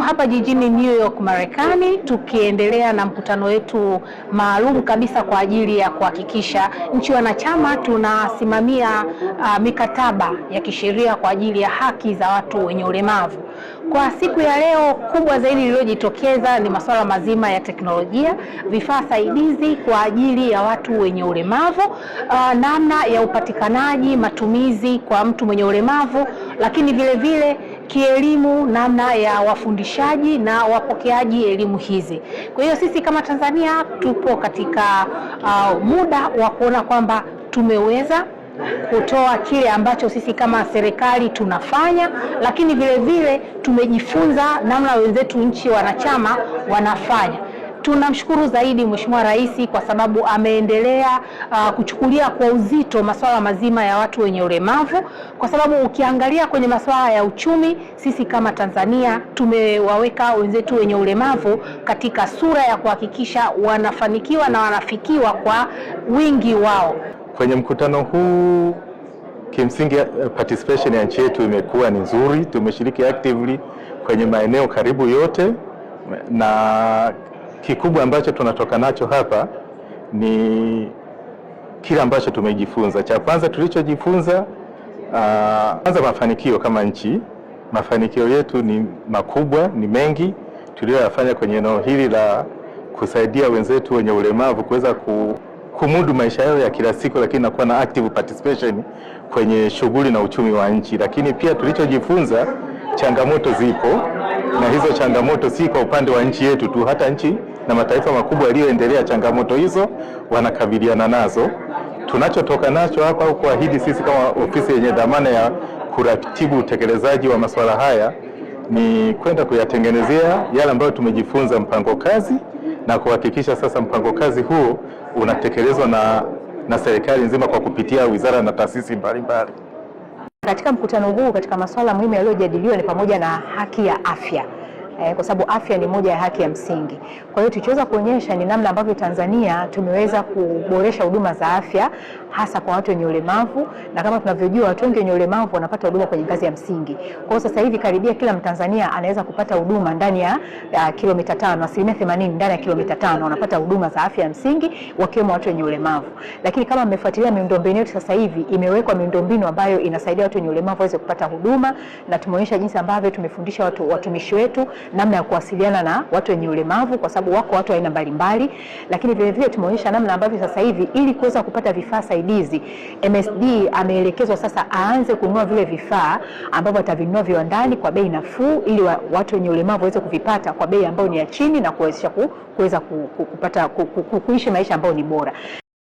Tuko hapa jijini New York, Marekani, tukiendelea na mkutano wetu maalum kabisa kwa ajili ya kuhakikisha nchi wanachama tunasimamia mikataba ya kisheria kwa ajili ya haki za watu wenye ulemavu. Kwa siku ya leo, kubwa zaidi lililojitokeza ni masuala mazima ya teknolojia, vifaa saidizi kwa ajili ya watu wenye ulemavu, namna ya upatikanaji, matumizi kwa mtu mwenye ulemavu, lakini vile vile kielimu, namna ya wafundishaji na wapokeaji elimu hizi. Kwa hiyo sisi kama Tanzania tupo katika muda wa kuona kwamba tumeweza kutoa kile ambacho sisi kama serikali tunafanya, lakini vile vile tumejifunza namna wenzetu nchi wanachama wanafanya. Tunamshukuru zaidi Mheshimiwa Rais kwa sababu ameendelea kuchukulia kwa uzito masuala mazima ya watu wenye ulemavu, kwa sababu ukiangalia kwenye masuala ya uchumi, sisi kama Tanzania tumewaweka wenzetu wenye ulemavu katika sura ya kuhakikisha wanafanikiwa na wanafikiwa kwa wingi wao. Kwenye mkutano huu kimsingi participation ya nchi yetu imekuwa ni nzuri. Tumeshiriki actively kwenye maeneo karibu yote, na kikubwa ambacho tunatoka nacho hapa ni kile ambacho tumejifunza. Cha kwanza tulichojifunza, kwanza mafanikio kama nchi. Mafanikio yetu ni makubwa, ni mengi tuliyoyafanya kwenye eneo hili la kusaidia wenzetu wenye ulemavu kuweza kumudu maisha yao ya kila siku, lakini nakuwa na active participation kwenye shughuli na uchumi wa nchi. Lakini pia tulichojifunza, changamoto zipo, na hizo changamoto si kwa upande wa nchi yetu tu, hata nchi na mataifa makubwa yaliyoendelea changamoto hizo wanakabiliana nazo. Tunachotoka nacho hapa au kuahidi sisi kama ofisi yenye dhamana ya kuratibu utekelezaji wa masuala haya ni kwenda kuyatengenezea yale ambayo tumejifunza mpango kazi, na kuhakikisha sasa mpango kazi huo unatekelezwa na serikali nzima kwa kupitia wizara na taasisi mbalimbali. Katika mkutano huu, katika masuala muhimu yaliyojadiliwa ni pamoja na haki ya afya, kwa sababu afya ni moja ya haki ya msingi. Kwa hiyo tulichoweza kuonyesha ni namna ambavyo Tanzania tumeweza kuboresha huduma za afya hasa kwa watu wenye ulemavu, na kama tunavyojua watu wengi wenye ulemavu wanapata huduma kwenye ngazi ya msingi. Kwa hiyo sasa hivi karibia kila Mtanzania anaweza kupata huduma ndani ya kilomita 5, 80% ndani ya kilomita 5 wanapata huduma za afya ya msingi wakiwemo watu wenye ulemavu. Lakini kama mmefuatilia miundombinu yetu, sasa hivi imewekwa miundombinu ambayo inasaidia watu wenye ulemavu waweze kupata huduma, na tumeonyesha jinsi ambavyo tumefundisha watumishi wetu namna ya kuwasiliana na watu wenye ulemavu, kwa sababu wako watu aina mbalimbali. Lakini vile vile tumeonyesha namna ambavyo sasa hivi ili kuweza kupata vifaa saidizi, MSD ameelekezwa sasa aanze kununua vile vifaa ambavyo atavinunua viwandani kwa bei nafuu, ili watu wenye ulemavu waweze kuvipata kwa bei ambayo ni ya chini na kuwezesha kuweza kupata kuishi maisha ambayo ni bora.